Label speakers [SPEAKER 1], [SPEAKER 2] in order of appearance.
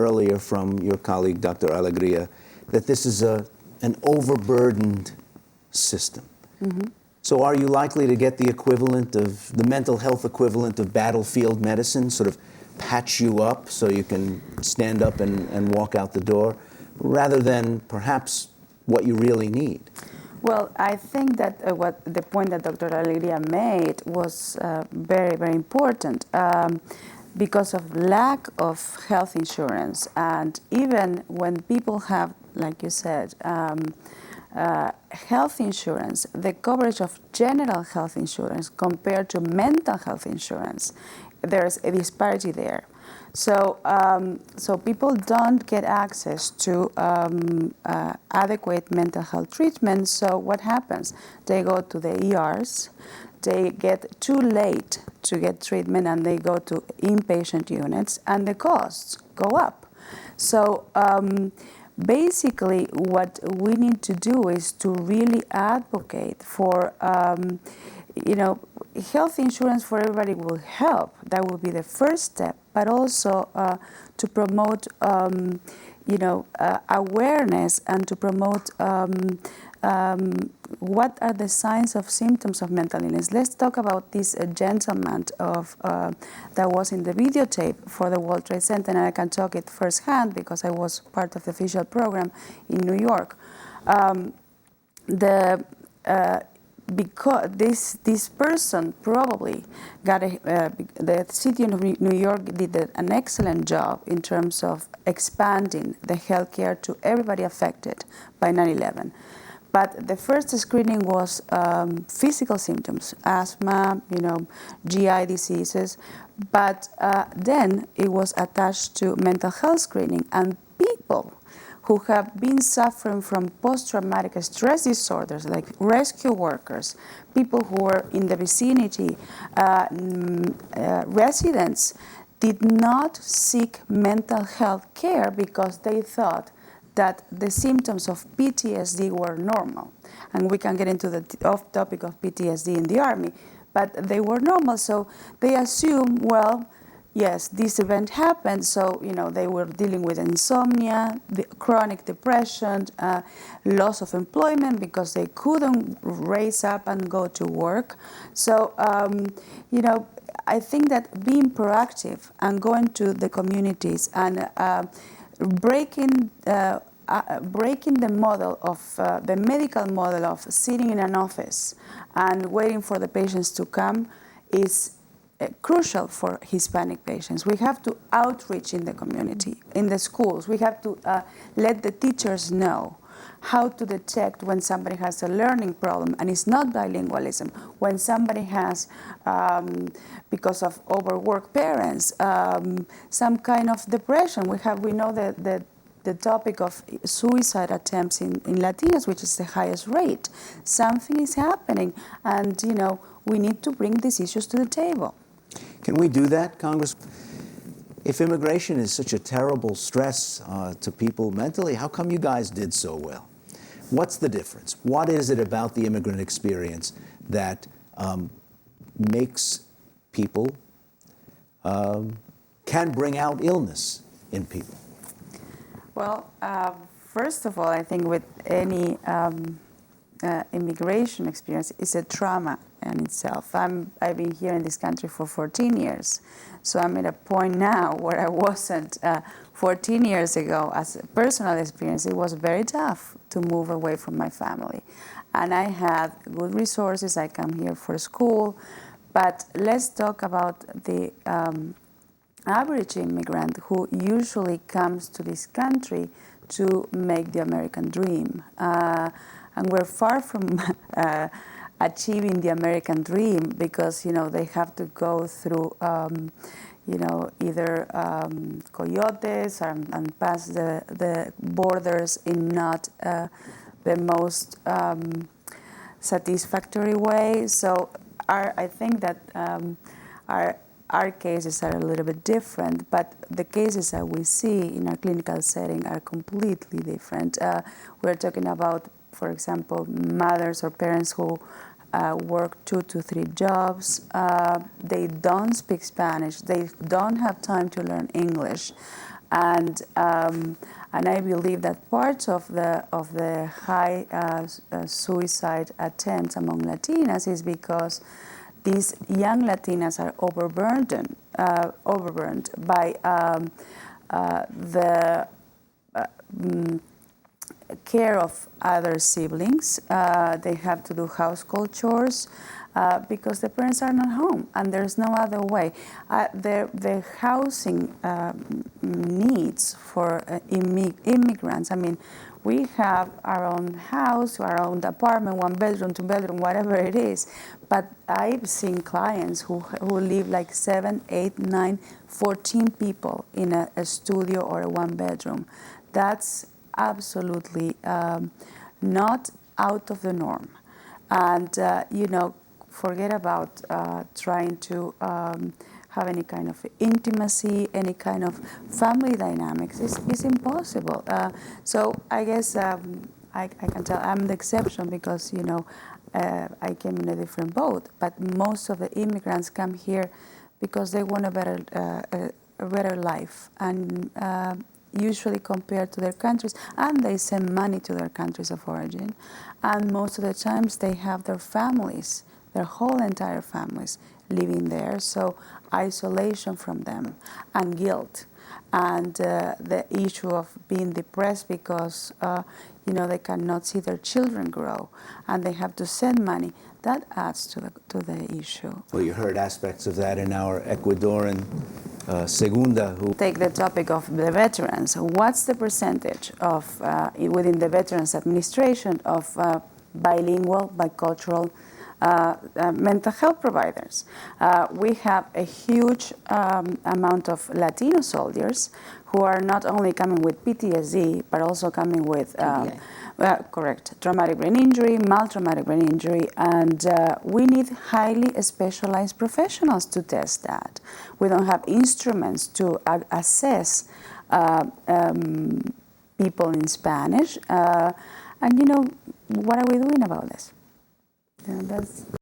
[SPEAKER 1] earlier from your colleague, Dr. Alegria, that this is an overburdened system. So are you likely to get the equivalent of, the mental health equivalent of battlefield medicine, sort of patch you up so you can stand up and walk out the door, rather than perhaps what you really need?
[SPEAKER 2] Well, I think that what the point that Dr. Alegria made was very, very important. Because of lack of health insurance, and even when people have, like you said, health insurance, the coverage of general health insurance compared to mental health insurance, there's a disparity there. So, so people don't get access to adequate mental health treatment. So what happens? They go to the ERs. They get too late to get treatment, and they go to inpatient units, and the costs go up. So basically, what we need to do is to really advocate for, health insurance for everybody will help. That will be the first step, but also to promote, awareness, and to promote what are the signs of symptoms of mental illness. Let's talk about this gentleman that was in the videotape for the World Trade Center, and I can talk it firsthand because I was part of the official program in New York. Because this person probably got the city of New York did an excellent job in terms of expanding the healthcare to everybody affected by 9/11. But the first screening was physical symptoms, asthma, GI diseases. But then it was attached to mental health screening, and people who have been suffering from post-traumatic stress disorders, like rescue workers, people who were in the vicinity, residents, did not seek mental health care because they thought that the symptoms of PTSD were normal. And we can get into the off-topic of PTSD in the Army, but they were normal, so they assume, well, yes, this event happened, so they were dealing with insomnia, chronic depression, loss of employment because they couldn't raise up and go to work. So, I think that being proactive and going to the communities and breaking the model of the medical model of sitting in an office and waiting for the patients to come is crucial for Hispanic patients. We have to outreach in the community, in the schools. We have to let the teachers know how to detect when somebody has a learning problem, and it's not bilingualism. When somebody has, because of overworked parents, some kind of depression. We know that the topic of suicide attempts in Latinos, which is the highest rate. Something is happening, and we need to bring these issues to the table.
[SPEAKER 1] Can we do that, Congress? If immigration is such a terrible stress to people mentally, how come you guys did so well? What's the difference? What is it about the immigrant experience that makes people, can bring out illness in people?
[SPEAKER 2] Well, first of all, I think with any immigration experience, it's a trauma in itself. I've been here in this country for 14 years, so I'm at a point now where I wasn't 14 years ago. As a personal experience, it was very tough to move away from my family. And I had good resources. I come here for school. But let's talk about the average immigrant who usually comes to this country to make the American dream. And we're far from achieving the American dream because, they have to go through, either coyotes and pass the borders in not the most satisfactory way. So I think that our cases are a little bit different, but the cases that we see in our clinical setting are completely different. We're talking about, for example, mothers or parents who work 2 to 3 jobs. They don't speak Spanish. They don't have time to learn English. And I believe that part of the high suicide attempts among Latinas is because these young Latinas are overburdened by the care of other siblings. They have to do household chores because the parents are not home, and there's no other way. The housing needs for immigrants, I mean, we have our own house, our own apartment, 1 bedroom, 2 bedroom, whatever it is. But I've seen clients who live like 7, 8, 9, 14 people in a studio or a 1 bedroom. That's absolutely not out of the norm. And, forget about trying to have any kind of intimacy, any kind of family dynamics. It's impossible. So I guess I can tell I'm the exception because, I came in a different boat. But most of the immigrants come here because they want a better life. And usually compared to their countries, and they send money to their countries of origin. And most of the times they have their families, their whole entire families living there. So isolation from them and guilt and the issue of being depressed because they cannot see their children grow and they have to send money. That adds to the issue.
[SPEAKER 1] Well, you heard aspects of that in our Ecuadorian Segunda, who
[SPEAKER 2] take the topic of the veterans. What's the percentage of within the Veterans Administration of bilingual, bicultural mental health providers? We have a huge amount of Latino soldiers who are not only coming with PTSD, but also coming with traumatic brain injury, mild traumatic brain injury, and we need highly specialized professionals to test that. We don't have instruments to assess people in Spanish, and what are we doing about this? That's